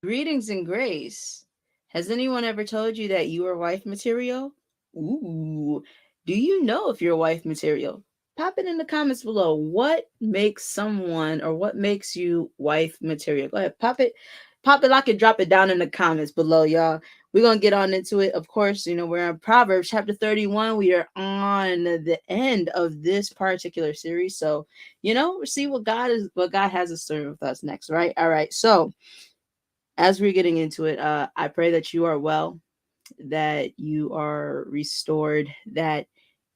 Greetings and grace. Has anyone ever told you that you are wife material? Ooh, do you know if you're wife material? Pop it in the comments below. What makes someone or what makes you wife material? Go ahead, pop it. I can drop it down in the comments below, y'all. We're gonna get on into it. Of course, we're in Proverbs chapter 31. We are on the end of this particular series. So, see what God has to serve with us next, right? All right. So as we're getting into it, I pray that you are well, that you are restored, that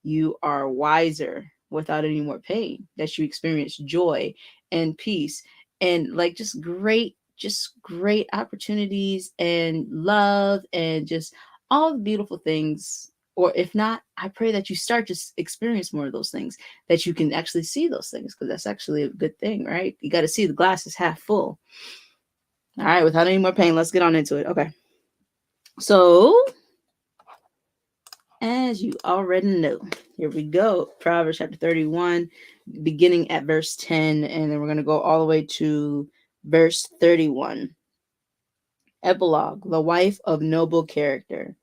you are wiser without any more pain, that you experience joy and peace and like just great opportunities and love and just all the beautiful things. Or if not, I pray that you start to experience more of those things, that you can actually see those things, because that's actually a good thing, right? You got to see the glass is half full. All right, without any more pain, let's get on into it. Okay. So, as you already know, here we go. Proverbs chapter 31, beginning at verse 10, and then we're going to go all the way to verse 31. Epilogue: The wife of noble character.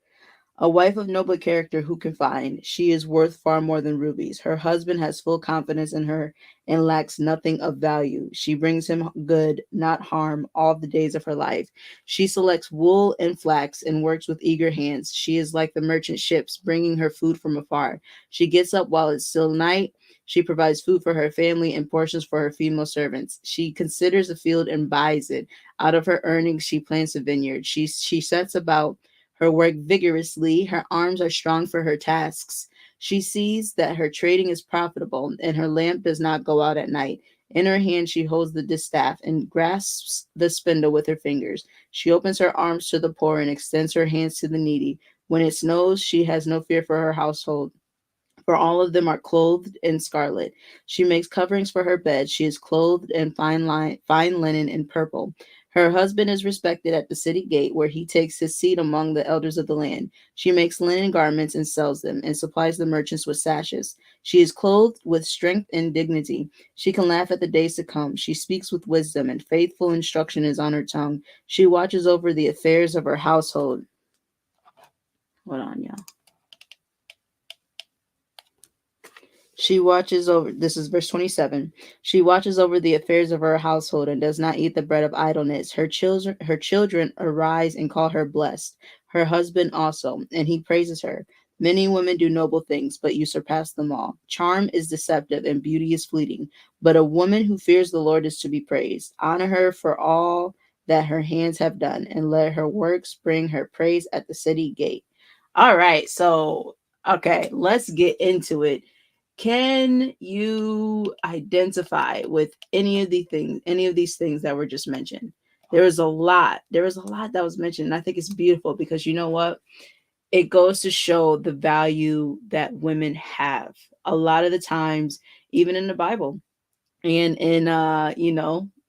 A wife of noble character who can find? She is worth far more than rubies. Her husband has full confidence in her and lacks nothing of value. She brings him good, not harm, all the days of her life. She selects wool and flax and works with eager hands. She is like the merchant ships, bringing her food from afar. She gets up while it's still night. She provides food for her family and portions for her female servants. She considers a field and buys it. Out of her earnings, she plants a vineyard. She sets about her work vigorously. Her arms are strong for her tasks. She sees that her trading is profitable, and her lamp does not go out at night. In her hand, she holds the distaff and grasps the spindle with her fingers. She opens her arms to the poor and extends her hands to the needy. When it snows, she has no fear for her household, for all of them are clothed in scarlet. She makes coverings for her bed. She is clothed in fine linen and purple. Her husband is respected at the city gate, where he takes his seat among the elders of the land. She makes linen garments and sells them, and supplies the merchants with sashes. She is clothed with strength and dignity. She can laugh at the days to come. She speaks with wisdom, and faithful instruction is on her tongue. She watches over the affairs of her household. Hold on, y'all. She watches over, this is verse 27. She watches over the affairs of her household and does not eat the bread of idleness. Her children arise and call her blessed. Her husband also, and he praises her. Many women do noble things, but you surpass them all. Charm is deceptive and beauty is fleeting, but a woman who fears the Lord is to be praised. Honor her for all that her hands have done, and let her works bring her praise at the city gate. All right, so okay, let's get into it. Can you identify with any of these things that were just mentioned? There was a lot. There was a lot that was mentioned. And I think it's beautiful because you know what? It goes to show the value that women have. A lot of the times, even in the Bible and in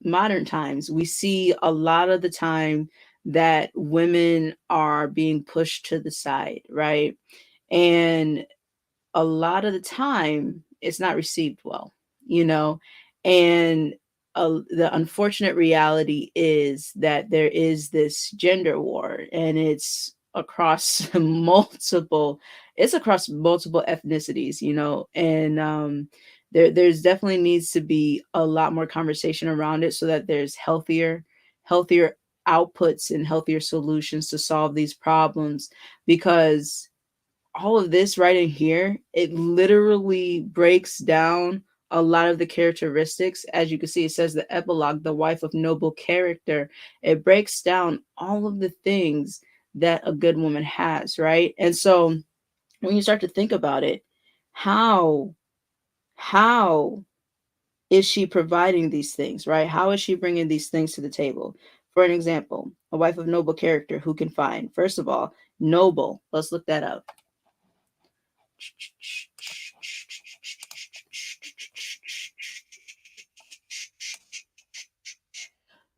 modern times, we see a lot of the time that women are being pushed to the side, right? And a lot of the time it's not received well, you know, and the unfortunate reality is that there is this gender war, and it's across multiple ethnicities, and there's definitely needs to be a lot more conversation around it, so that there's healthier outputs and healthier solutions to solve these problems, because all of this right in here, it literally breaks down a lot of the characteristics. As you can see, it says the epilogue, the wife of noble character. It breaks down all of the things that a good woman has, right? And so when you start to think about it, how how is she providing these things, right? How is she bringing these things to the table? For an example, a wife of noble character who can find, first of all, noble. Let's look that up.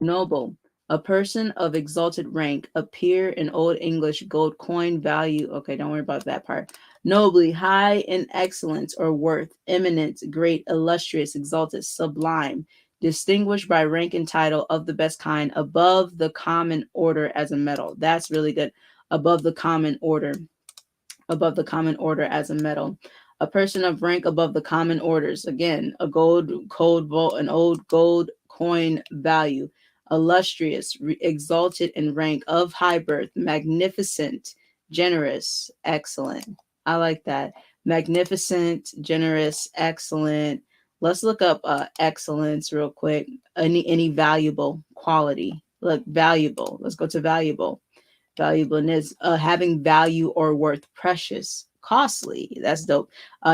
Noble, a person of exalted rank, appear in Old English gold coin value. Okay, don't worry about that part. Nobly, high in excellence or worth, eminent, great, illustrious, exalted, sublime, distinguished by rank and title of the best kind, above the common order as a metal. That's really good. Above the common order, above the common order as a metal. A person of rank above the common orders. Again, a an old gold coin value. Illustrious, exalted in rank, of high birth, magnificent, generous, excellent. I like that. Magnificent, generous, excellent. Let's look up excellence real quick. Any valuable quality. Look, valuable. Let's go to valuable. Valuableness, having value or worth, precious, costly. That's dope.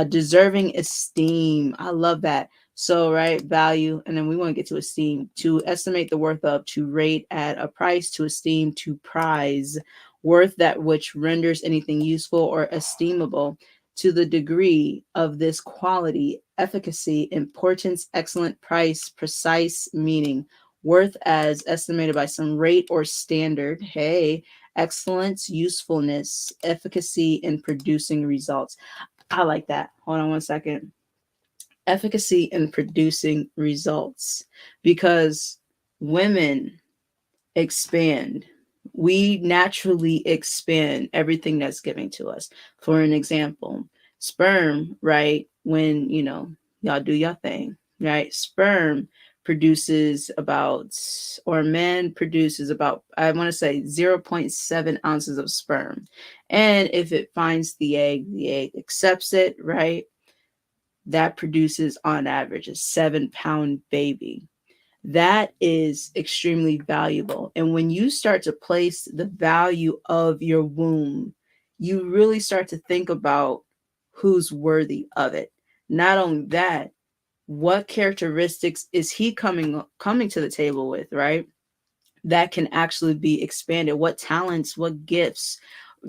Deserving esteem. I love that. So, right, value, and then we want to get to esteem. To estimate the worth of, to rate at a price, to esteem, to prize. Worth, that which renders anything useful or esteemable. To the degree of this quality, efficacy, importance, excellent price, precise meaning. Worth as estimated by some rate or standard. Hey, excellence, usefulness, efficacy in producing results. I like that. Hold on one second. Efficacy in producing results, because women expand. We naturally expand everything that's given to us. For an example, sperm, right? When, y'all do your thing, right? Sperm produces about, or man produces about, I want to say 0.7 ounces of sperm. And if it finds the egg accepts it, right? That produces on average a 7-pound baby. That is extremely valuable. And when you start to place the value of your womb, you really start to think about who's worthy of it. Not only that, what characteristics is he coming to the table with, right? That can actually be expanded. What talents, what gifts?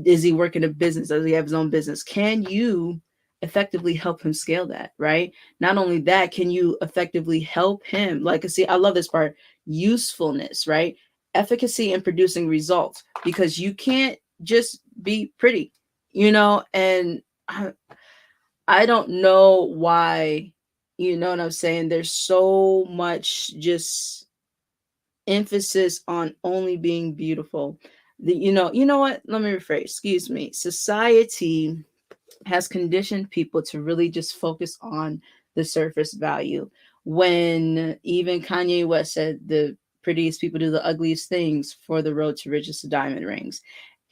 Is he working a business? Does he have his own business? Can you effectively help him scale that, right? Not only that, can you effectively help him? Like, see, I love this part. Usefulness, right? Efficacy in producing results, because you can't just be pretty, and I don't know why, you know what I'm saying? There's so much just emphasis on only being beautiful. You know what? Let me rephrase. Excuse me. Society has conditioned people to really just focus on the surface value. When even Kanye West said the prettiest people do the ugliest things for the road to riches to diamond rings.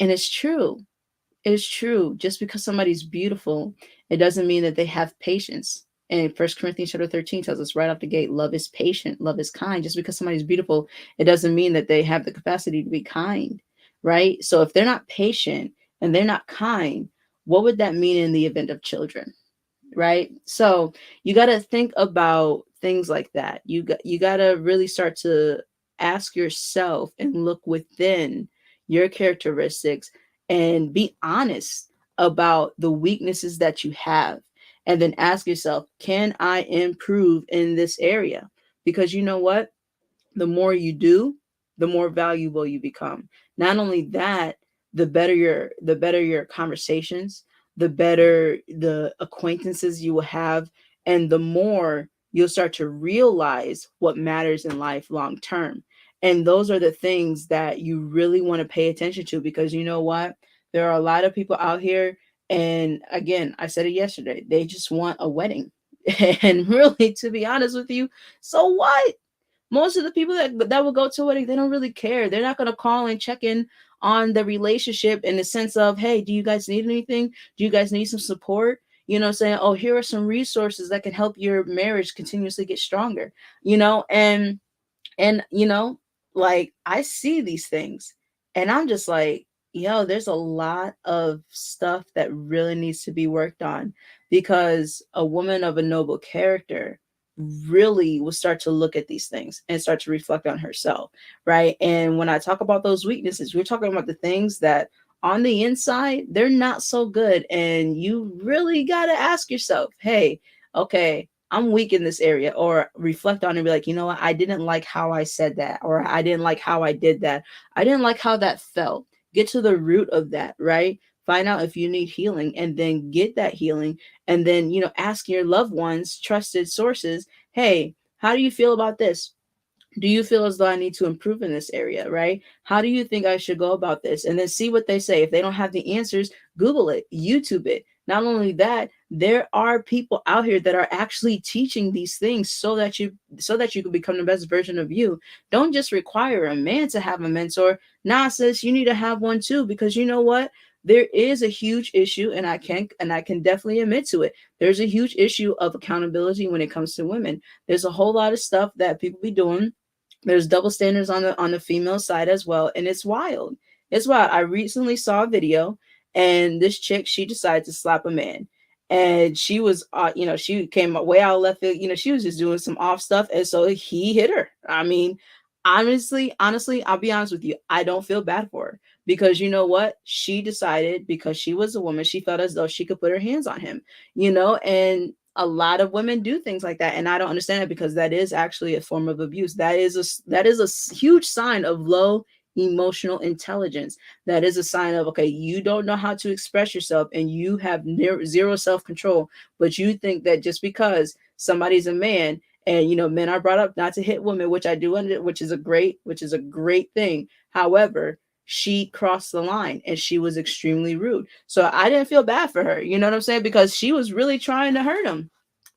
And it's true. It's true. Just because somebody's beautiful, it doesn't mean that they have patience. And First Corinthians chapter 13 tells us right off the gate, love is patient, love is kind. Just because somebody's beautiful, it doesn't mean that they have the capacity to be kind, right? So if they're not patient and they're not kind, what would that mean in the event of children, right? So you got to think about things like that. You got to really start to ask yourself and look within your characteristics and be honest about the weaknesses that you have, and then ask yourself, can I improve in this area? Because you know what? The more you do, the more valuable you become. Not only that, the better your conversations, the better the acquaintances you will have, and the more you'll start to realize what matters in life long term. And those are the things that you really want to pay attention to, because you know what? There are a lot of people out here, and again, I said it yesterday, they just want a wedding. And really, to be honest with you, so what? Most of the people that will go to a wedding, they don't really care. They're not going to call and check in on the relationship in the sense of, hey, do you guys need anything? Do you guys need some support? Saying, oh, here are some resources that can help your marriage continuously get stronger, and like, I see these things and I'm just like, yo, there's a lot of stuff that really needs to be worked on, because a woman of a noble character really will start to look at these things and start to reflect on herself, right? And when I talk about those weaknesses, we're talking about the things that on the inside, they're not so good. And you really got to ask yourself, hey, okay, I'm weak in this area, or reflect on it and be like, you know what? I didn't like how I said that, or I didn't like how I did that. I didn't like how that felt. Get to the root of that, right? Find out if you need healing, and then get that healing. And then, ask your loved ones, trusted sources, hey, How do you feel about this? Do you feel as though I need to improve in this area, right? How do you think I should go about this? And then see what they say. If they don't have the answers, Google it, YouTube it. Not only that, there are people out here that are actually teaching these things so that you can become the best version of you. Don't just require a man to have a mentor. Nah, sis, you need to have one too, because you know what? There is a huge issue, and I can definitely admit to it. There's a huge issue of accountability when it comes to women. There's a whole lot of stuff that people be doing. There's double standards on the female side as well, and it's wild. It's wild. I recently saw a video, and this chick, she decided to slap a man, and she was she came way out of left field. She was just doing some off stuff, and so he hit her. I mean, honestly, I'll be honest with you, I don't feel bad for her, because you know what, she decided, because she was a woman, she felt as though she could put her hands on him. And a lot of women do things like that, and I don't understand it, because that is actually a form of abuse. That is a huge sign of low emotional intelligence. That is a sign of, okay, you don't know how to express yourself, and you have zero self-control, but you think that just because somebody's a man, and men are brought up not to hit women, which I do under, which is a great thing. However, she crossed the line, and she was extremely rude. So I didn't feel bad for her. You know what I'm saying? Because she was really trying to hurt him.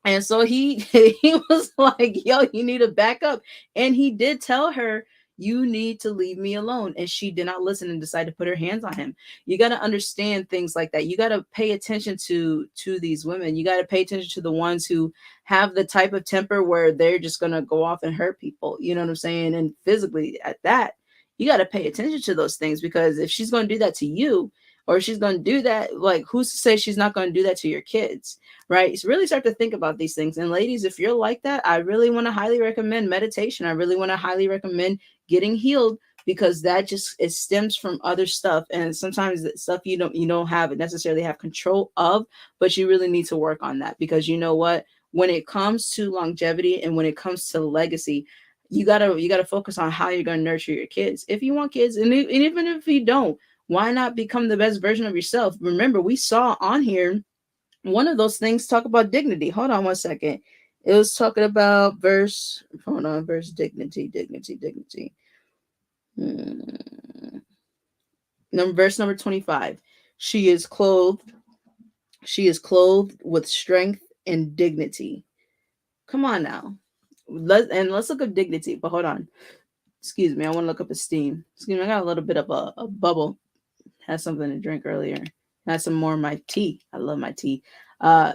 And so he he was like, "Yo, you need to back up." And he did tell her, "You need to leave me alone." And she did not listen and decided to put her hands on him. You got to understand things like that. You got to pay attention to these women. You got to pay attention to the ones who have the type of temper where they're just going to go off and hurt people. You know what I'm saying? And physically at that, you got to pay attention to those things, because if she's going to do that to you, or she's going to do that, like, who's to say she's not going to do that to your kids? Right? So really start to think about these things. And ladies, if you're like that, I really want to highly recommend meditation. I really want to highly recommend getting healed, because that just, it stems from other stuff. And sometimes that stuff you don't have necessarily have control of, but you really need to work on that, because you know what? When it comes to longevity, and when it comes to legacy, you gotta focus on how you're gonna nurture your kids. If you want kids, and even if you don't, why not become the best version of yourself? Remember, we saw on here one of those things talk about dignity. Hold on one second. It was talking about verse dignity. Hmm. Verse number 25. She is clothed, she is clothed with strength and dignity. Come on now. Let's look up dignity, but hold on. Excuse me, I want to look up esteem. Excuse me, I got a little bit of a bubble. Had something to drink earlier. Had some more of my tea. I love my tea.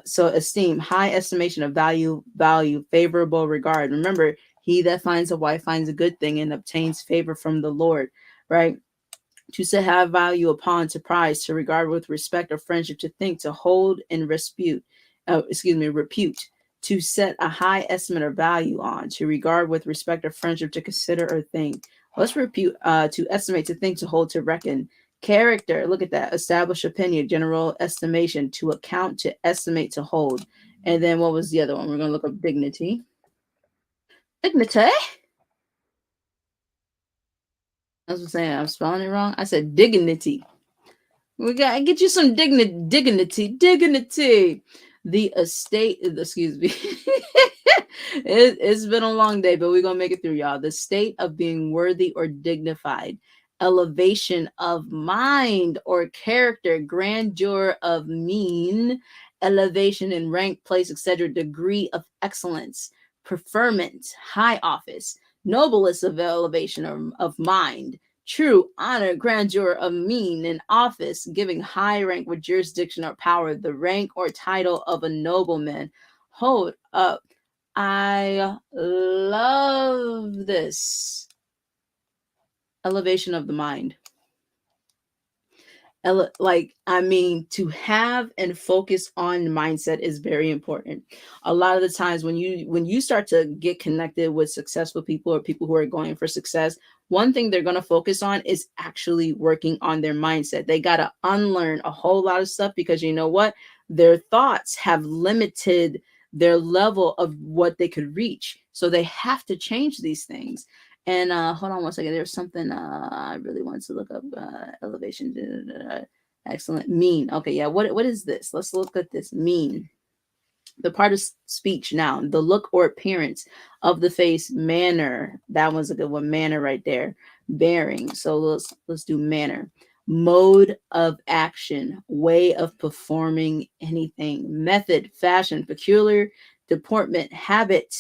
So esteem, high estimation of value, favorable regard. Remember, he that finds a wife finds a good thing and obtains favor from the Lord, right? To set have value upon, to prize, to regard with respect or friendship, to think, to hold in repute, to set a high estimate or value on, to regard with respect or friendship, to consider or think. Let's repute, to estimate, to think, to hold, to reckon. Character, look at that. Establish opinion, general estimation, to account, to estimate, to hold. And then what was the other one? We're going to look up dignity. Dignity? I was saying, I'm spelling it wrong. I said dignity. We got to get you some dignity. The estate, excuse me. It's been a long day, but we're going to make it through, y'all. The state of being worthy or dignified, elevation of mind or character, grandeur of mien, elevation in rank, place, etc., degree of excellence, preferment, high office, noblest of elevation of mind, true honor, grandeur of mien and office, giving high rank with jurisdiction or power, the rank or title of a nobleman. Hold up. I love this. Elevation of the mind. To have and focus on mindset is very important. A lot of the times when you start to get connected with successful people, or people who are going for success, one thing they're going to focus on is actually working on their mindset. They got to unlearn a whole lot of stuff, because you know what? Their thoughts have limited their level of what they could reach. So they have to change these things. And hold on one second. There's something I really wanted to look up. Elevation. Excellent. Mean. Okay, yeah. What is this? Let's look at this. Mean. The part of speech, noun. The look or appearance of the face, manner. That one's a good one. Manner right there. Bearing. So let's do manner. Mode of action, way of performing anything. Method, fashion, peculiar deportment, habit,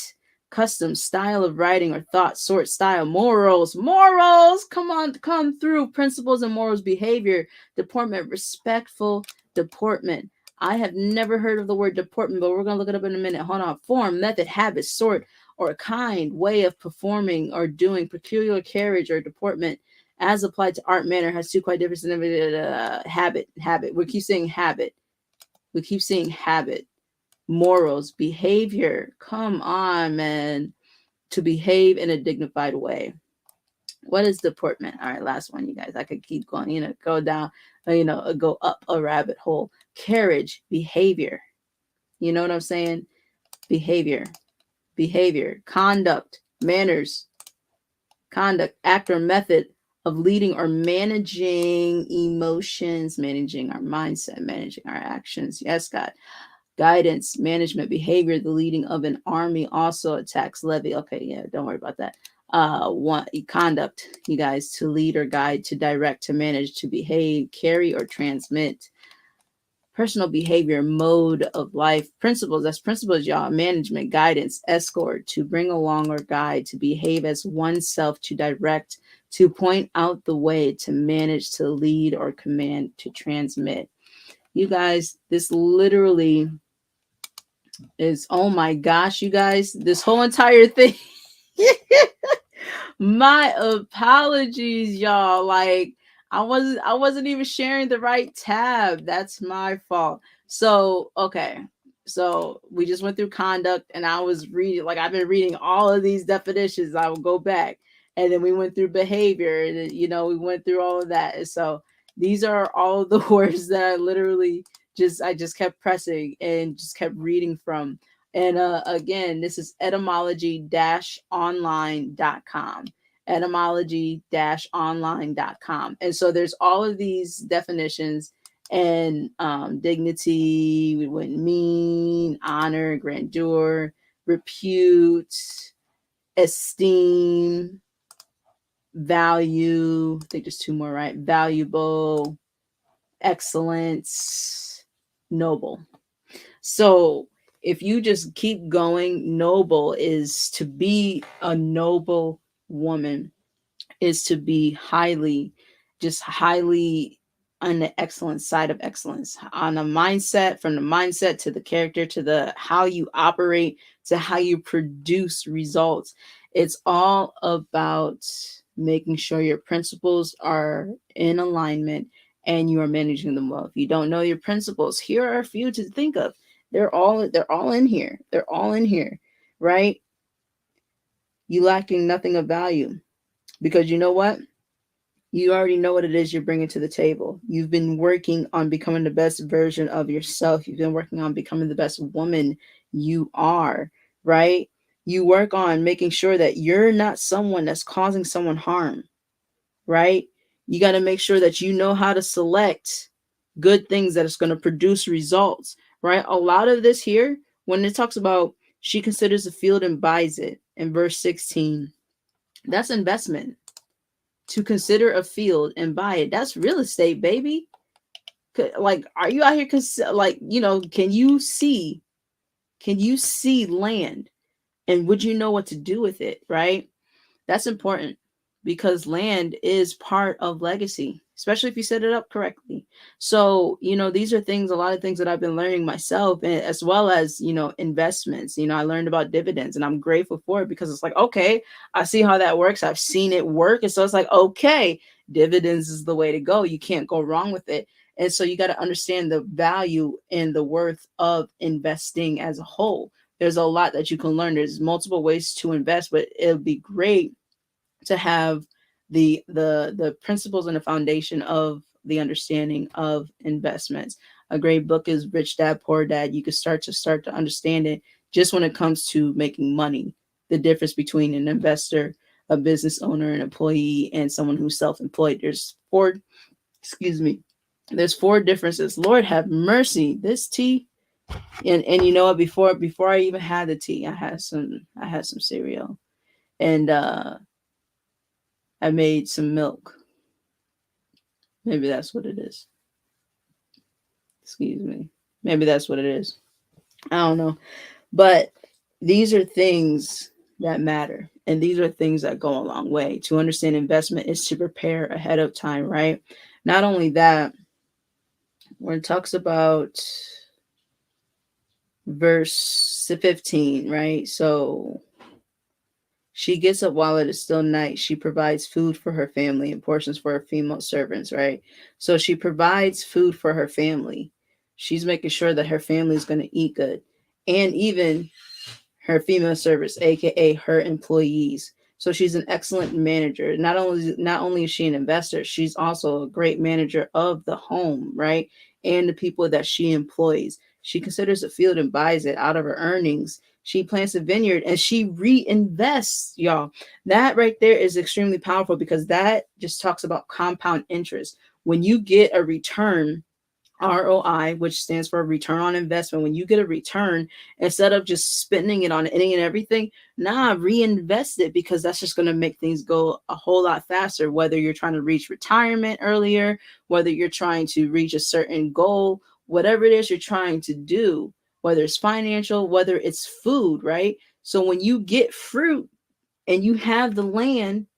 custom, style of writing or thought, sort, style. Morals, come on, come through. Principles and morals, behavior, deportment, respectful deportment. I have never heard of the word deportment, but we're going to look it up in a minute. Hold on. Form, method, habit, sort, or kind, way of performing or doing, peculiar carriage or deportment, as applied to art, manner, has two quite different habit. We keep saying habit. Morals, behavior. Come on, man. To behave in a dignified way. What is deportment? All right, last one, you guys. I could keep going, go down, go up a rabbit hole. Carriage, behavior. You know what I'm saying? Behavior, conduct, manners, conduct, act or method of leading or managing emotions, managing our mindset, managing our actions. Yes, God. Guidance, management, behavior, the leading of an army, also a tax levy. Okay, yeah, don't worry about that. Conduct, you guys, to lead or guide, to direct, to manage, to behave, carry or transmit. Personal behavior, mode of life, principles. That's principles, y'all. Management, guidance, escort, to bring along or guide, to behave as oneself, to direct, to point out the way, to manage, to lead or command, to transmit. You guys, this literally is, oh my gosh, you guys, this whole entire thing. My apologies, y'all. Like, I wasn't even sharing the right tab. That's my fault. So, okay. So we just went through conduct and I was reading, like I've been reading all of these definitions. I will go back. And then we went through behavior and we went through all of that. And so these are all the words that I literally I just kept pressing and just kept reading from. And again, this is etymology-online.com. Etymology-online.com. And so there's all of these definitions and dignity, we wouldn't mean, honor, grandeur, repute, esteem, value. I think there's two more, right? Valuable, excellence, noble. So if you just keep going, noble is to be a noble woman, is to be highly on the excellent side of excellence, on a mindset, from the mindset to the character to the how you operate to how you produce results. It's all about making sure your principles are in alignment and you are managing them well. If you don't know your principles, here are a few to think of. They're all in here. They're all in here, right? You lacking nothing of value, because you know what? You already know what it is you're bringing to the table. You've been working on becoming the best version of yourself. You've been working on becoming the best woman you are, right? You work on making sure that you're not someone that's causing someone harm, right? You got to make sure that you know how to select good things that is going to produce results, right? A lot of this here, when it talks about she considers a field and buys it in verse 16, that's investment. To consider a field and buy it, that's real estate, baby. Like, are you out here can you see land, and would you know what to do with it, right? That's important, because land is part of legacy, especially if you set it up correctly. So, these are a lot of things that I've been learning myself, as well as, investments. I learned about dividends, and I'm grateful for it, because it's like, okay, I see how that works. I've seen it work. And so it's like, okay, dividends is the way to go. You can't go wrong with it. And so you got to understand the value and the worth of investing as a whole. There's a lot that you can learn. There's multiple ways to invest, but it'll be great to have the principles and the foundation of the understanding of investments. A great book is Rich Dad Poor Dad. You can start to understand it just when it comes to making money, the difference between an investor, a business owner, an employee, and someone who's self-employed. There's four differences. Lord have mercy. This tea, And you know what, before I even had the tea, I had some cereal, and I made some milk. Maybe that's what it is. Excuse me. Maybe that's what it is. I don't know. But these are things that matter. And these are things that go a long way. To understand investment is to prepare ahead of time, right? Not only that, when it talks about verse 15, right? So she gets up while it is still night. She provides food for her family and portions for her female servants, right? So she provides food for her family. She's making sure that her family is going to eat good. And even her female servants, aka her employees. So she's an excellent manager. Not only is she an investor, she's also a great manager of the home, right? And the people that she employs. She considers a field and buys it out of her earnings. She plants a vineyard and she reinvests, y'all. That right there is extremely powerful because that just talks about compound interest. When you get a return, ROI, which stands for return on investment. When you get a return, instead of just spending it on any and everything, reinvest it, because that's just going to make things go a whole lot faster. Whether you're trying to reach retirement earlier, whether you're trying to reach a certain goal, whatever it is you're trying to do, whether it's financial, whether it's food, right? So when you get fruit and you have the land,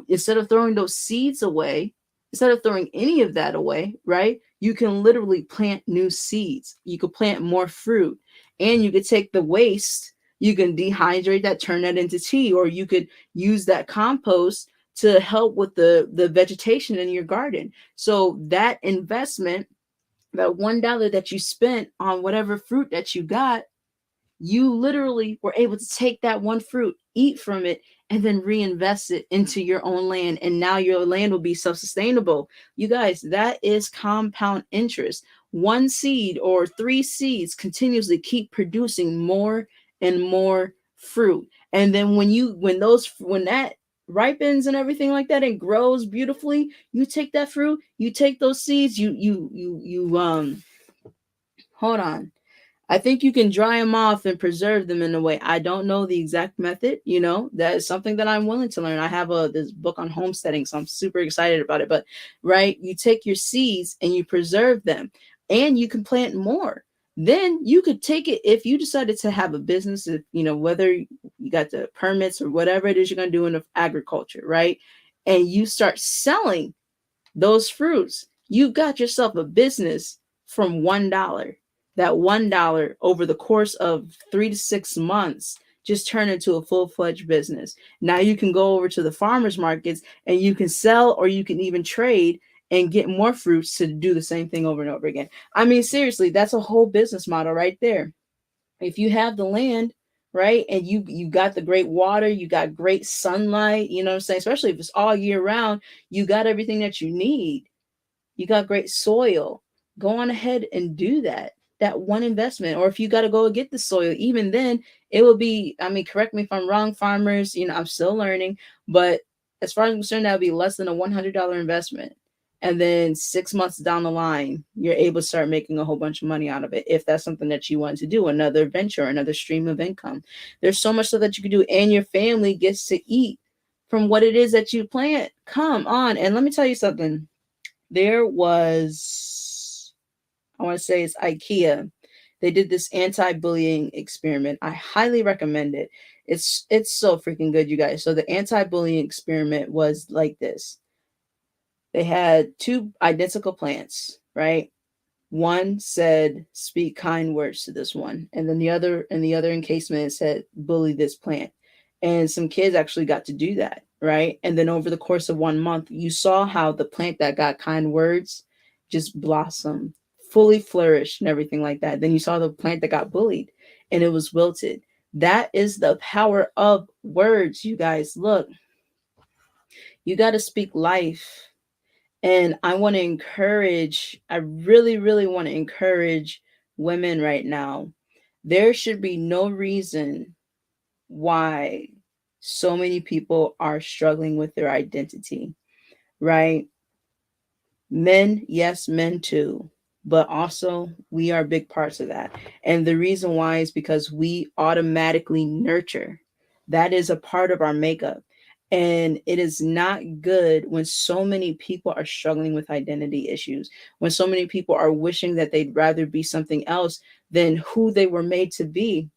instead of throwing those seeds away, instead of throwing any of that away, right? You can literally plant new seeds. You could plant more fruit, and you could take the waste, you can dehydrate that, turn that into tea, or you could use that compost to help with the vegetation in your garden. So that investment, that $1 that you spent on whatever fruit that you got, you literally were able to take that one fruit, eat from it, and then reinvest it into your own land. And now your land will be self sustainable. You guys, that is compound interest. One seed or three seeds continuously keep producing more and more fruit. And then when that ripens and everything like that and grows beautifully, you take that fruit, you take those seeds, you hold on, I think you can dry them off and preserve them in a way. I don't know the exact method, that is something that I'm willing to learn. I have this book on homesteading, so I'm super excited about it. But right, you take your seeds and you preserve them, and you can plant more. Then you could take it if you decided to have a business, if, whether you got the permits or whatever it is you're going to do in agriculture, right? And you start selling those fruits, you got yourself a business from $1. That $1 over the course of 3 to 6 months just turned into a full-fledged business. Now you can go over to the farmers markets and you can sell, or you can even trade and get more fruits to do the same thing over and over again. I mean, seriously, that's a whole business model right there. If you have the land, right, and you got the great water, you got great sunlight, you know what I'm saying, especially if it's all year round, you got everything that you need, you got great soil, go on ahead and do that one investment. Or if you got to go get the soil, even then it will be, I mean, correct me if I'm wrong, farmers, I'm still learning, but as far as I'm concerned, that would be less than a $100 investment. And then 6 months down the line, you're able to start making a whole bunch of money out of it, if that's something that you want to do, another venture, another stream of income. There's so much stuff that you can do, and your family gets to eat from what it is that you plant. Come on. And let me tell you something. There was, I want to say it's IKEA. They did this anti-bullying experiment. I highly recommend it. It's so freaking good, you guys. So the anti-bullying experiment was like this. They had two identical plants, right? One said speak kind words to this one, and then the other encasement said bully this plant. And some kids actually got to do that, right? And then over the course of 1 month, you saw how the plant that got kind words just blossomed, fully flourished and everything like that. Then you saw the plant that got bullied and it was wilted. That is the power of words, you guys. Look, you got to speak life. And I really, really want to encourage women right now. There should be no reason why so many people are struggling with their identity, right? Men, yes, men too. but also we are big parts of that. And the reason why is because we automatically nurture. That is a part of our makeup. And it is not good when so many people are struggling with identity issues, when so many people are wishing that they'd rather be something else than who they were made to be.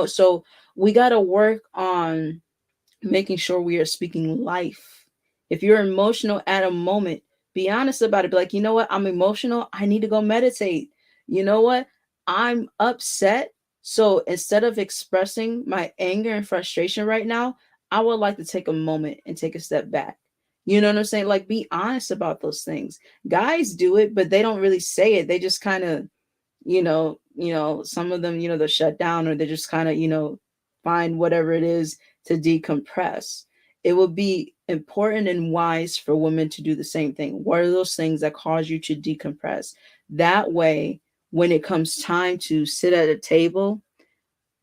So we got to work on making sure we are speaking life. If you're emotional at a moment, be honest about it. Be like, you know what? I'm emotional. I need to go meditate. You know what? I'm upset. So instead of expressing my anger and frustration right now, I would like to take a moment and take a step back. You know what I'm saying? Like, be honest about those things. Guys do it, but they don't really say it. They just kind of, some of them, they're shut down, or they just kind of, find whatever it is to decompress. It would be important and wise for women to do the same thing. What are those things that cause you to decompress? That way, when it comes time to sit at a table,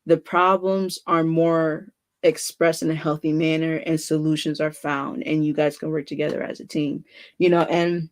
the problems are more expressed in a healthy manner and solutions are found, and you guys can work together as a team. And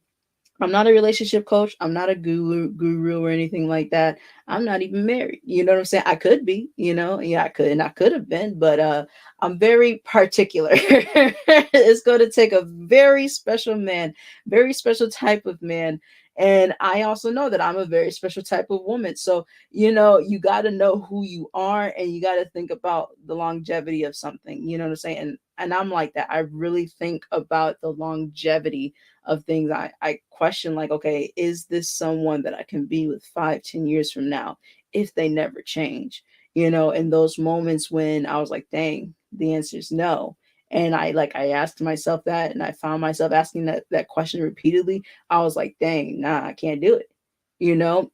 I'm not a relationship coach. I'm not a guru or anything like that. I'm not even married. You know what I'm saying? I could be, yeah, I could, and I could have been, but I'm very particular. It's going to take a very special man, very special type of man. And I also know that I'm a very special type of woman. So, you got to know who you are, and you got to think about the longevity of something. You know what I'm saying? And I'm like that. I really think about the longevity of things. I question, like, okay, is this someone that I can be with 5, 10 years from now if they never change? In those moments when I was like, dang, the answer is no. And I asked myself that, and I found myself asking that question repeatedly. I was like, dang, nah, I can't do it.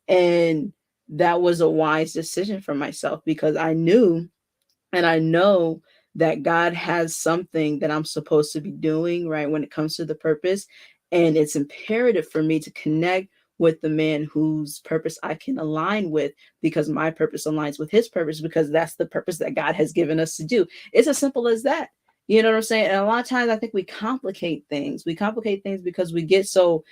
And that was a wise decision for myself, because I knew and I know that God has something that I'm supposed to be doing, right, when it comes to the purpose. And it's imperative for me to connect with the man whose purpose I can align with, because my purpose aligns with his purpose, because that's the purpose that God has given us to do. It's as simple as that. You know what I'm saying? And a lot of times I think we complicate things. We complicate things because we get so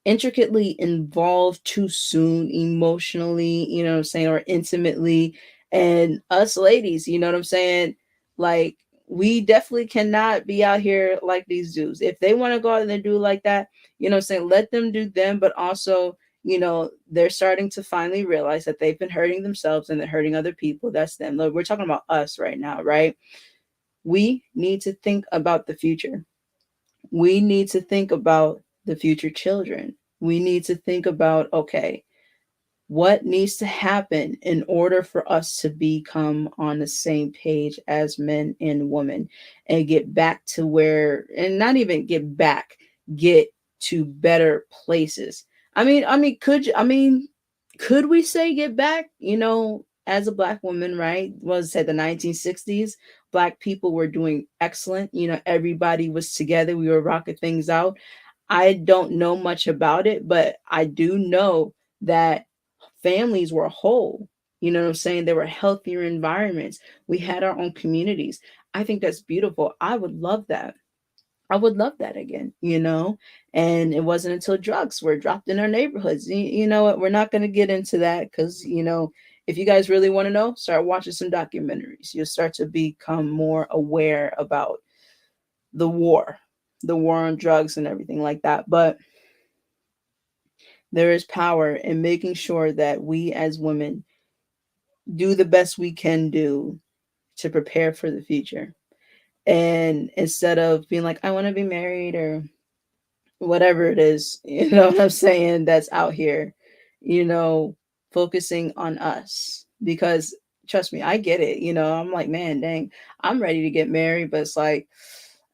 intricately involved too soon, emotionally, you know what I'm saying, or intimately. And us ladies, you know what I'm saying, like, we definitely cannot be out here like these dudes. If they want to go out and do like that, you know what I'm saying, let them do them. But also, they're starting to finally realize that they've been hurting themselves and they're hurting other people. That's them. Look, we're talking about us right now, right? We need to think about the future. We need to think about the future children. We need to think about, okay, what needs to happen in order for us to become on the same page as men and women, and get back to where, and not even get back, get to better places. Could we say get back? As a Black woman, right? Was said the 1960s, Black people were doing excellent. Everybody was together. We were rocking things out. I don't know much about it, but I do know that families were whole. You know what I'm saying? There were healthier environments. We had our own communities. I think that's beautiful. I would love that. I would love that again. And it wasn't until drugs were dropped in our neighborhoods. You know what? We're not going to get into that, because, if you guys really want to know, start watching some documentaries. You'll start to become more aware about the war, the war on drugs and everything like that. But there is power in making sure that we as women do the best we can do to prepare for the future. And instead of being like, I want to be married, or whatever it is, you know what I'm saying, that's out here, you know, focusing on us. Because trust me, I get it. I'm like, man, dang, I'm ready to get married, but it's like,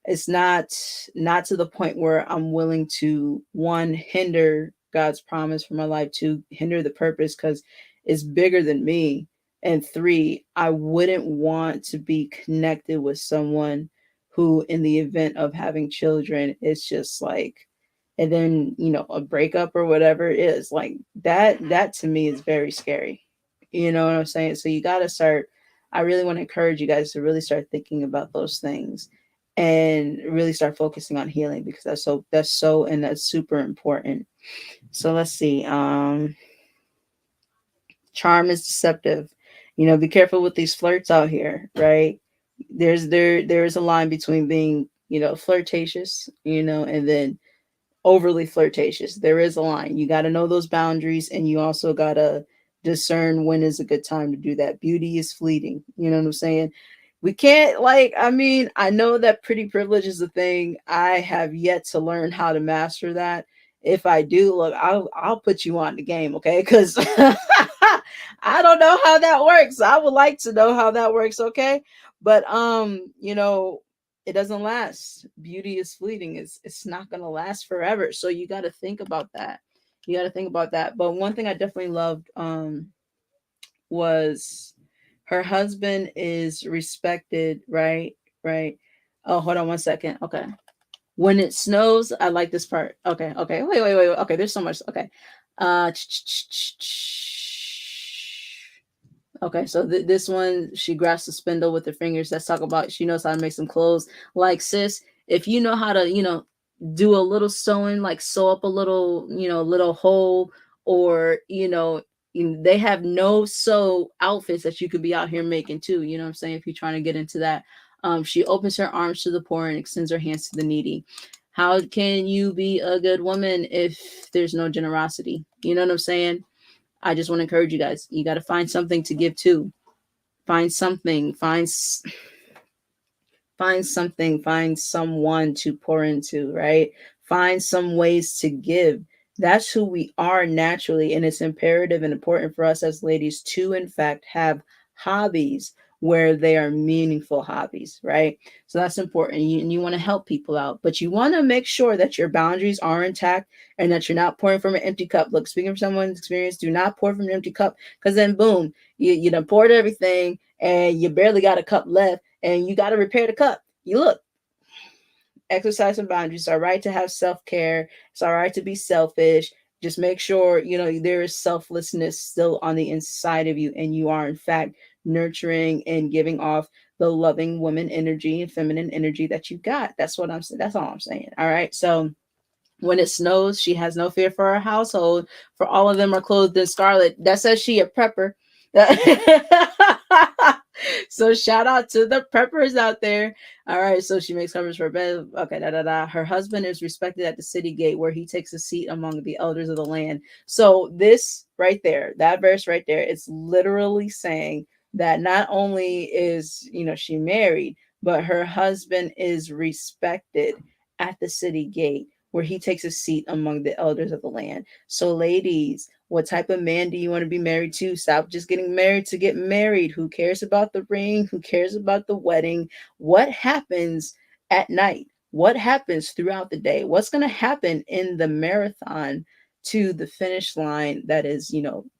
it's not to the point where I'm willing to, one, hinder God's promise for my life, two, hinder the purpose, because it's bigger than me, and three, I wouldn't want to be connected with someone who, in the event of having children, it's just like, and then, a breakup or whatever it is, like, that to me is very scary. You know what I'm saying? So you got to start, I really want to encourage you guys to really start thinking about those things. and really start focusing on healing, because that's super important. So let's see. Charm is deceptive. Be careful with these flirts out here, right? There is a line between being, flirtatious, and then overly flirtatious. There is a line. You got to know those boundaries, and you also got to discern when is a good time to do that. Beauty is fleeting. You know what I'm saying? We can't, I know that pretty privilege is a thing. I have yet to learn how to master that. If I do, look, I'll put you on the game, okay? Because I don't know how that works. I would like to know how that works, okay? But it doesn't last. Beauty is fleeting. It's not gonna last forever. So you got to think about that. You got to think about that. But one thing I definitely loved was her husband is respected, right? Right. Oh, hold on one second. Okay. When it snows, I like this part. Okay. Okay. Wait. Okay. There's so much. Okay. Uh. Okay, so this one, she grasps the spindle with her fingers. Let's talk about, she knows how to make some clothes. Like, sis, if you know how to, do a little sewing, like sew up a little, little hole, or, they have no sew outfits that you could be out here making too. You know what I'm saying? If you're trying to get into that. She opens her arms to the poor and extends her hands to the needy. How can you be a good woman if there's no generosity? You know what I'm saying? I just want to encourage you guys. You got to find something to give to. Find something. Find something. Find someone to pour into. Right. Find some ways to give. That's who we are naturally, and it's imperative and important for us as ladies to, in fact, have hobbies where they are meaningful hobbies, right? So that's important. And you want to help people out, but you want to make sure that your boundaries are intact and that you're not pouring from an empty cup. Look, speaking from someone's experience, do not pour from an empty cup, because then boom, you done poured everything and you barely got a cup left, and you got to repair the cup. You look, exercise some boundaries. It's all right to have self-care. It's all right to be selfish. Just make sure, there is selflessness still on the inside of you, and you are, in fact, nurturing and giving off the loving woman energy and feminine energy that you got. That's what I'm saying. That's all I'm saying. All right. So when it snows, she has no fear for her household, for all of them are clothed in scarlet. That says she a prepper. So shout out to the preppers out there. All right, so she makes covers for bed. Okay, da da da. Her husband is respected at the city gate, where he takes a seat among the elders of the land. So this right there, that verse right there, it's literally saying that not only is, she married, but her husband is respected at the city gate, where he takes a seat among the elders of the land. So, ladies, what type of man do you want to be married to? Stop just getting married to get married. Who cares about the ring? Who cares about the wedding? What happens at night? What happens throughout the day? What's going to happen in the marathon to the finish line that is,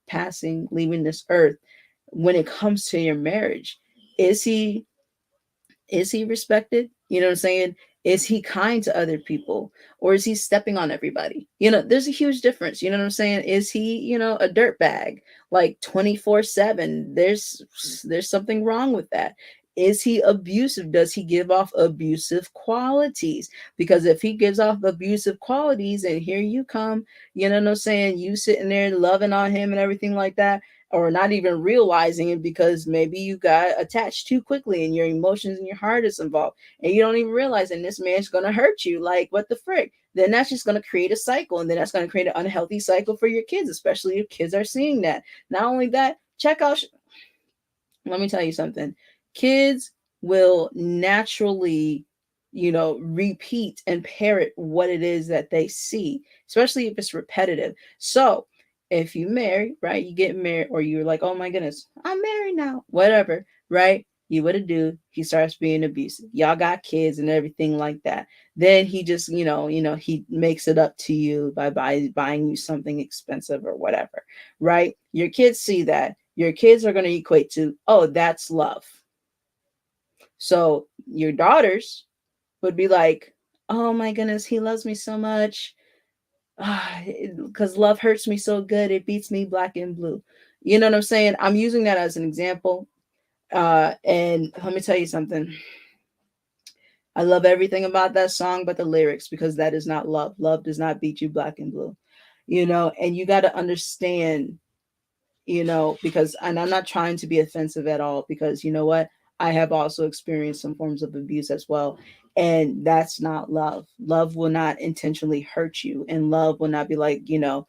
passing, leaving this earth? When it comes to your marriage, is he respected? You know what I'm saying? Is he kind to other people, or is he stepping on everybody? There's a huge difference. You know what I'm saying? Is he, a dirt bag, like 24/7? There's something wrong with that. Is he abusive? Does he give off abusive qualities? Because if he gives off abusive qualities, and here you come, you know what I'm saying, you sitting there loving on him and everything like that, or not even realizing it, because maybe you got attached too quickly and your emotions and your heart is involved, and you don't even realize, and this man's going to hurt you, like, what the frick? Then that's just going to create a cycle, and then that's going to create an unhealthy cycle for your kids, especially if kids are seeing that. Not only that, check out, let me tell you something. Kids will naturally, repeat and parrot what it is that they see, especially if it's repetitive. So if you marry, right, you get married, or you're like, oh my goodness, I'm married now, whatever, right? You what to do? He starts being abusive. Y'all got kids and everything like that. Then he just, he makes it up to you by buying you something expensive or whatever, right? Your kids see that. Your kids are going to equate to, oh, that's love. So your daughters would be like, oh my goodness, he loves me so much. Because love hurts me so good, it beats me black and blue. You know what I'm saying? I'm using that as an example. And let me tell you something. I love everything about that song but the lyrics, because that is not love. Love does not beat you black and blue. And you got to understand, because, and I'm not trying to be offensive at all, because you know what? I have also experienced some forms of abuse as well. And that's not love. Love will not intentionally hurt you, and love will not be like, you know,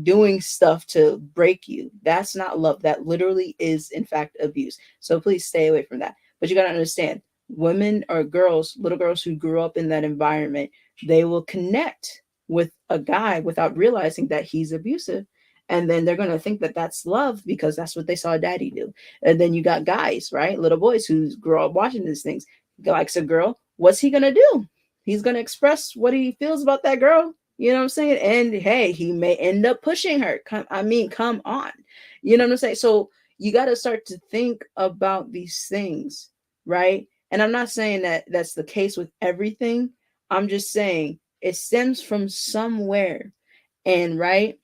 doing stuff to break you. That's not love. That literally is, in fact, abuse. So please stay away from that. But you got to understand, women or girls, little girls who grew up in that environment, they will connect with a guy without realizing that he's abusive, and then they're going to think that that's love because that's what they saw daddy do. And then you got guys, right, little boys who grow up watching these things, likes a girl, what's he going to do? He's going to express what he feels about that girl, you know what I'm saying? And hey, he may end up pushing her. Come on, you know what I'm saying? So you got to start to think about these things, right? And I'm not saying that that's the case with everything. I'm just saying it stems from somewhere. And right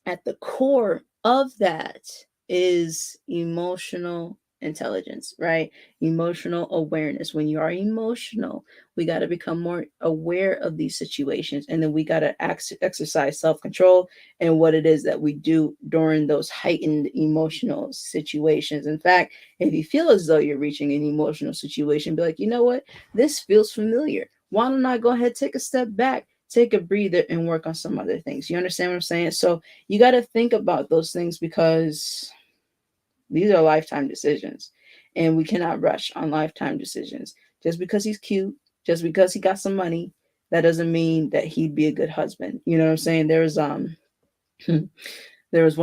at the core of that is emotional intelligence, right? Emotional awareness. When you are emotional, we got to become more aware of these situations, and then we got to exercise self control and what it is that we do during those heightened emotional situations. In fact, if you feel as though you're reaching an emotional situation, be like, you know what? This feels familiar. Why don't I go ahead, take a step back, take a breather, and work on some other things? You understand what I'm saying? So you got to think about those things, because these are lifetime decisions, and we cannot rush on lifetime decisions. Just because he's cute, just because he got some money, that doesn't mean that he'd be a good husband. You know what I'm saying? There was one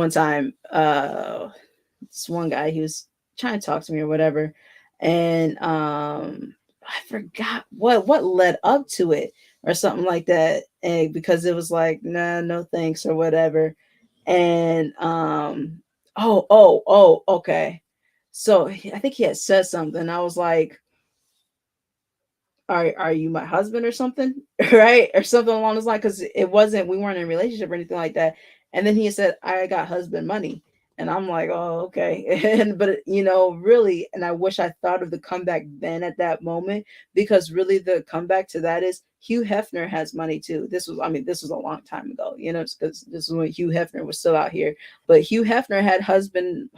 time, this one guy, he was trying to talk to me or whatever, and I forgot what led up to it or something like that, and because it was like, nah, no thanks or whatever. And okay, so I think he had said something. I was like, are you my husband or something? Right? Or something along those lines, because it wasn't, we weren't in a relationship or anything like that. And then he said, I got husband money. And I'm like, oh, okay. And but really, and I wish I thought of the comeback then at that moment, because really the comeback to that is Hugh Hefner has money too. This was a long time ago, because this is when Hugh Hefner was still out here. But Hugh Hefner had husband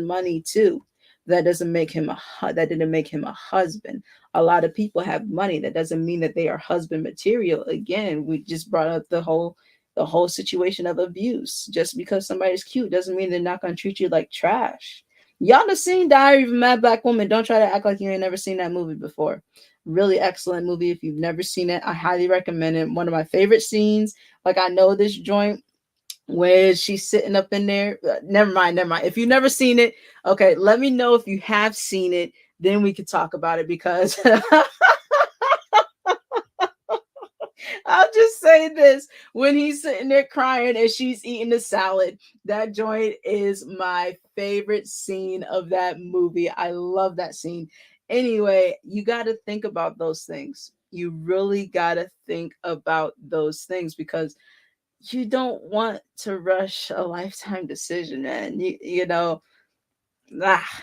money too. That didn't make him a husband. A lot of people have money. That doesn't mean that they are husband material. Again, we just brought up the whole situation of abuse. Just because somebody's cute doesn't mean they're not going to treat you like trash. Y'all have seen Diary of a Mad Black Woman. Don't try to act like you ain't never seen that movie before. Really excellent movie. If you've never seen it, I highly recommend it. One of my favorite scenes. Like, I know this joint where she's sitting up in there. Never mind. If you've never seen it, okay, let me know if you have seen it. Then we could talk about it, because I'll just say this. When he's sitting there crying and she's eating the salad, that joint is my favorite scene of that movie. I love that scene. Anyway, you got to think about those things. You really got to think about those things, because you don't want to rush a lifetime decision, man. Ah,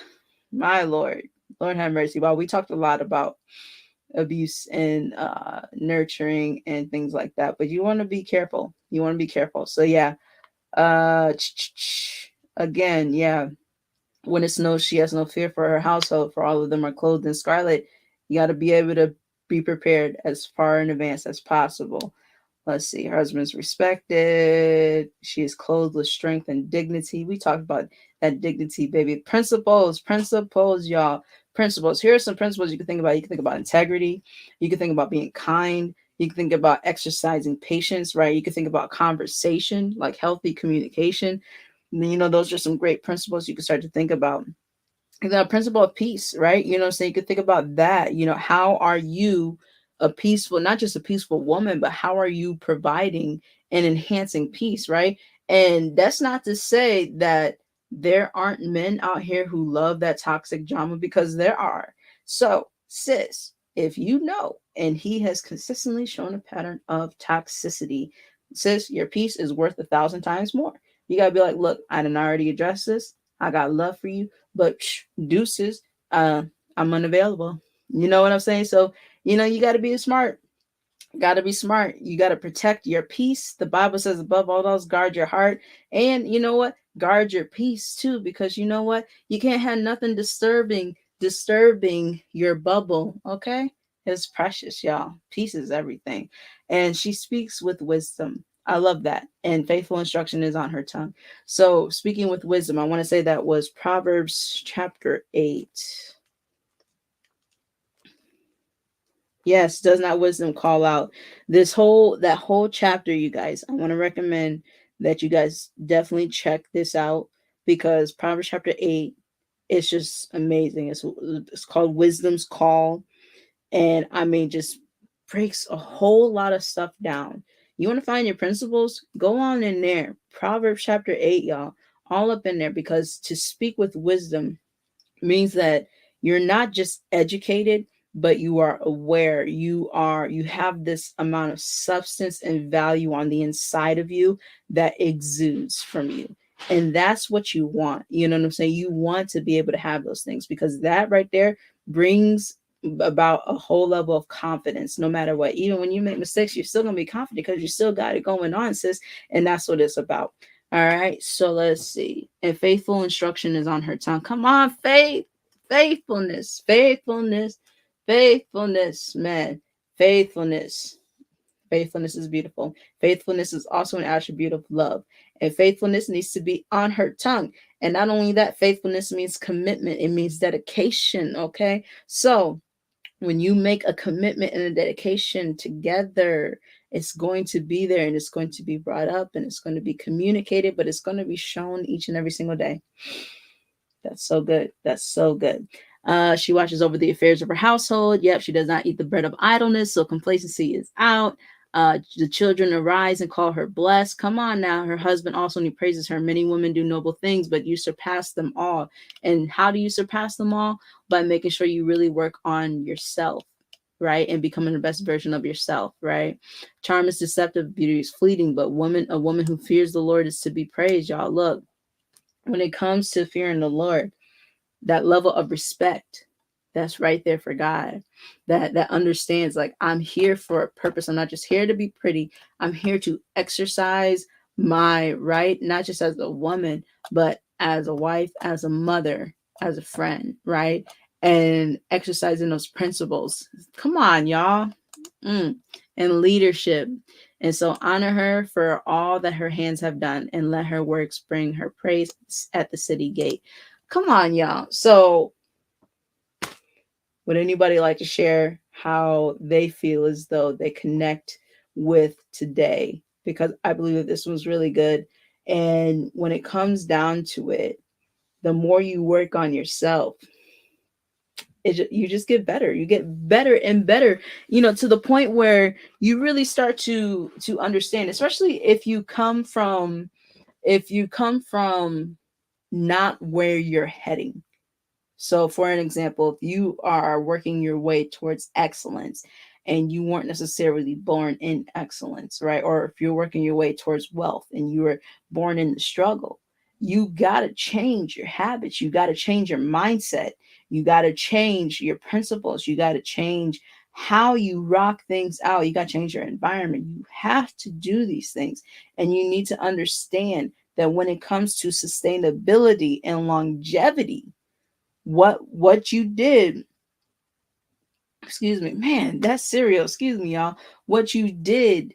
my Lord have mercy. While we talked a lot about abuse and nurturing and things like that, but you want to be careful. So yeah, uh again, yeah, when it snows, she has no fear for her household, for all of them are clothed in scarlet. You got to be able to be prepared as far in advance as possible. Let's see. Her husband's respected. She is clothed with strength and dignity. We talked about that dignity, baby. Principles, y'all. Principles. Here are some principles you can think about. You can think about integrity. You can think about being kind. You can think about exercising patience, right? You can think about conversation, like healthy communication. Those are some great principles you can start to think about. The principle of peace, right? So you could think about that. How are you a peaceful, not just a peaceful woman, but how are you providing and enhancing peace, right? And that's not to say that there aren't men out here who love that toxic drama, because there are. So, sis, if you know, and he has consistently shown a pattern of toxicity, sis, your peace is worth 1,000 times more. You gotta be like, look, I didn't already address this. I got love for you, but deuces, I'm unavailable. You know what I'm saying? So You got to be smart. Got to be smart. You got to protect your peace. The Bible says, above all else, guard your heart. And you know what? Guard your peace too, because you know what? You can't have nothing disturbing your bubble. Okay, it's precious, y'all. Peace is everything. And she speaks with wisdom. I love that. And faithful instruction is on her tongue. So, speaking with wisdom, I want to say that was Proverbs chapter 8. Yes, does not wisdom call out that whole chapter, you guys. I want to recommend that you guys definitely check this out because Proverbs chapter 8 is just amazing. It's called Wisdom's Call, and I mean just breaks a whole lot of stuff down. You want to find your principles? Go on in there. Proverbs chapter 8, y'all. All up in there because to speak with wisdom means that you're not just educated, but you are aware. You have this amount of substance and value on the inside of you that exudes from you, and that's what you want. You know what I'm saying? You want to be able to have those things because that right there brings about a whole level of confidence no matter what. Even when you make mistakes, you're still going to be confident because you still got it going on, sis. And that's what it's about. All right, so let's see. And faithful instruction is on her tongue. Come on, faith. Faithfulness, faithfulness, faithfulness, man. Faithfulness. Faithfulness is beautiful. Faithfulness is also an attribute of love. And faithfulness needs to be on her tongue. And not only that, faithfulness means commitment, it means dedication. Okay. So when you make a commitment and a dedication together, it's going to be there and it's going to be brought up and it's going to be communicated, but it's going to be shown each and every single day. That's so good. That's so good. She watches over the affairs of her household. Yep, she does not eat the bread of idleness, so complacency is out. The children arise and call her blessed. Come on now. Her husband also, and he praises her. Many women do noble things, but you surpass them all. And how do you surpass them all? By making sure you really work on yourself, right? And becoming the best version of yourself, right? Charm is deceptive, beauty is fleeting, but a woman who fears the Lord is to be praised, y'all. Look, when it comes to fearing the Lord, that level of respect that's right there for God, that understands, like, I'm here for a purpose. I'm not just here to be pretty. I'm here to exercise my right, not just as a woman, but as a wife, as a mother, as a friend, right? And exercising those principles. Come on, y'all. And leadership. And so honor her for all that her hands have done and let her works bring her praise at the city gate. Come on, y'all. So would anybody like to share how they feel as though they connect with today? Because I believe that this was really good. And when it comes down to it, the more you work on yourself, you just get better. You get better and better, to the point where you really start to understand, especially if you come from not where you're heading. So, for an example, if you are working your way towards excellence and you weren't necessarily born in excellence, right? Or if you're working your way towards wealth and you were born in the struggle, you got to change your habits. You got to change your mindset. You got to change your principles. You got to change how you rock things out. You got to change your environment. You have to do these things. And you need to understand that when it comes to sustainability and longevity, what you did, excuse me, man, that's cereal, excuse me, y'all, what you did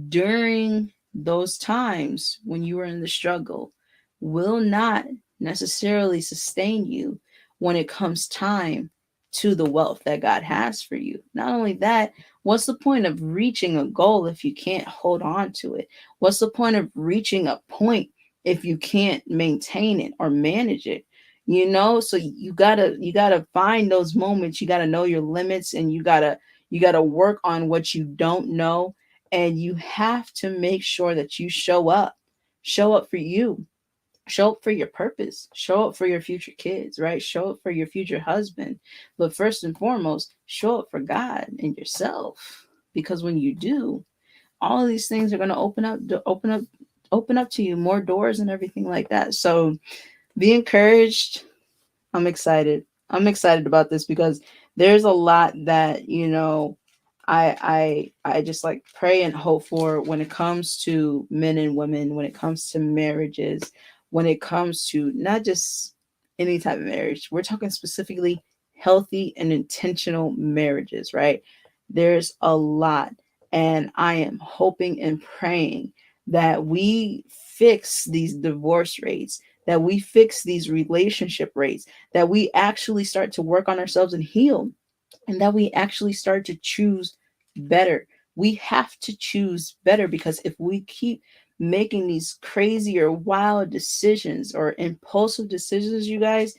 during those times when you were in the struggle will not necessarily sustain you when it comes time to the wealth that God has for you. Not only that, what's the point of reaching a goal if you can't hold on to it? What's the point of reaching a point if you can't maintain it or manage it? So you gotta find those moments. You gotta know your limits, and you gotta work on what you don't know, and you have to make sure that you show up for you, show up for your purpose, show up for your future kids, right? Show up for your future husband, but first and foremost, show up for God and yourself, because when you do, all of these things are going to open up to you more doors and everything like that. So be encouraged. I'm excited about this because there's a lot that, you know, I just like pray and hope for when it comes to men and women, when it comes to marriages, when it comes to not just any type of marriage. We're talking specifically healthy and intentional marriages, right? There's a lot. And I am hoping and praying that we fix these divorce rates, that we fix these relationship rates, that we actually start to work on ourselves and heal, and that we actually start to choose better. We have to choose better, because if we keep making these crazy or wild decisions or impulsive decisions, you guys,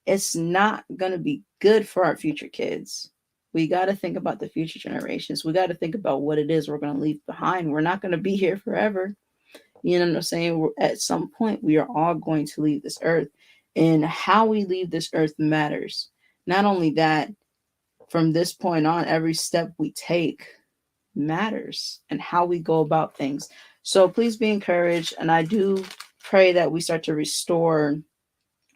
it's not going to be good for our future kids. We got to think about the future generations. We got to think about what it is we're going to leave behind. We're not going to be here forever. You know what I'm saying? At some point, we are all going to leave this earth, and how we leave this earth matters. Not only that, from this point on, every step we take matters, and how we go about things. So please be encouraged. And I do pray that we start to restore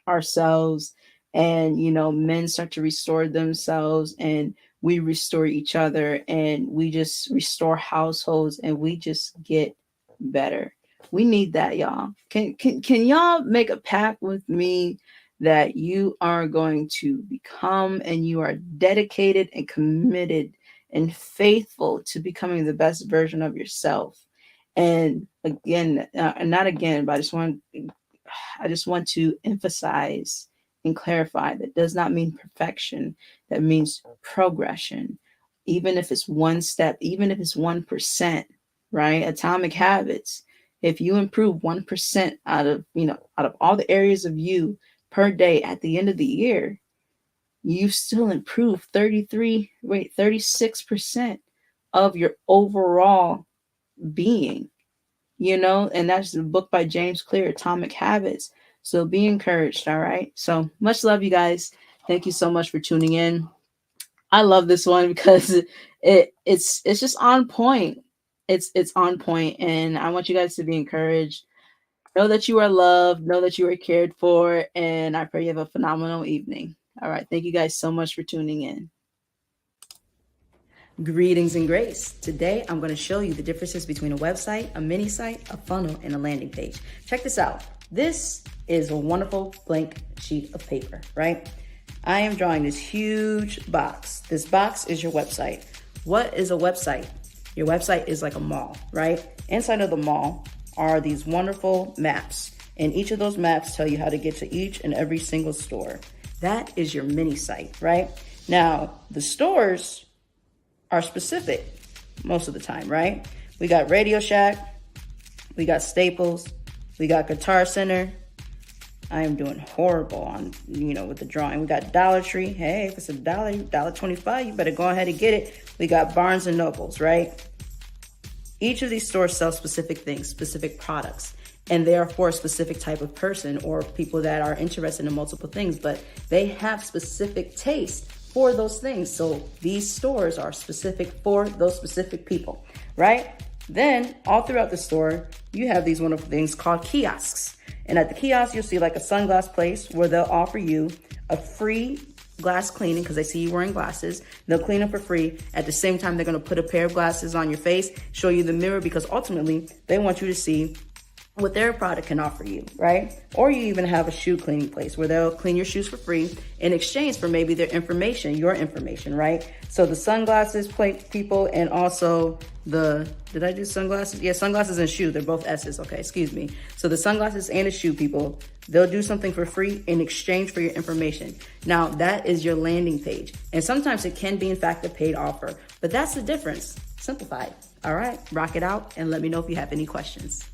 ourselves, and, you know, men start to restore themselves, and we restore each other, and we just restore households, and we just get better. We need that, y'all. Can y'all make a pact with me that you are going to become, and you are dedicated and committed and faithful to becoming the best version of yourself? And again, not again, but I just want to emphasize and clarify that does not mean perfection. That means progression. Even if it's one step, even if it's 1%, right? Atomic habits. If you improve 1% out of, out of all the areas of you per day at the end of the year, you still improve 36% of your overall being. And that's the book by James Clear, Atomic Habits. So be encouraged. All right. So much love, you guys. Thank you so much for tuning in. I love this one because it's just on point. It's on point, and I want you guys to be encouraged. Know that you are loved. Know that you are cared for, and I pray you have a phenomenal evening. All right. Thank you guys so much for tuning in. Greetings and grace. Today, I'm going to show you the differences between a website, a mini site, a funnel, and a landing page. Check this out. This is a wonderful blank sheet of paper, right? I am drawing this huge box. This box is your website. What is a website? Your website is like a mall, right? Inside of the mall are these wonderful maps, and each of those maps tell you how to get to each and every single store. That is your mini site, right? Now, the stores are specific most of the time, right? We got Radio Shack, we got Staples, we got Guitar Center. I am doing horrible on, with the drawing. We got Dollar Tree. Hey, if it's $1.25, you better go ahead and get it. We got Barnes and Nobles, right? Each of these stores sell specific things, specific products, and they are for a specific type of person or people that are interested in multiple things, but they have specific taste for those things. So these stores are specific for those specific people, right? Then all throughout the store, you have these wonderful things called kiosks. And at the kiosk, you'll see like a sunglass place where they'll offer you a free glass cleaning because they see you wearing glasses. They'll clean them for free. At the same time, they're going to put a pair of glasses on your face, show you the mirror, because ultimately they want you to see what their product can offer you, right? Or you even have a shoe cleaning place where they'll clean your shoes for free in exchange for maybe their information, your information, right? So the sunglasses people, and also did I do sunglasses? Yeah, sunglasses and shoe, they're both S's, okay, excuse me. So the sunglasses and the shoe people, they'll do something for free in exchange for your information. Now, that is your landing page. And sometimes it can be, in fact, a paid offer, but that's the difference. Simplified. All right, rock it out and let me know if you have any questions.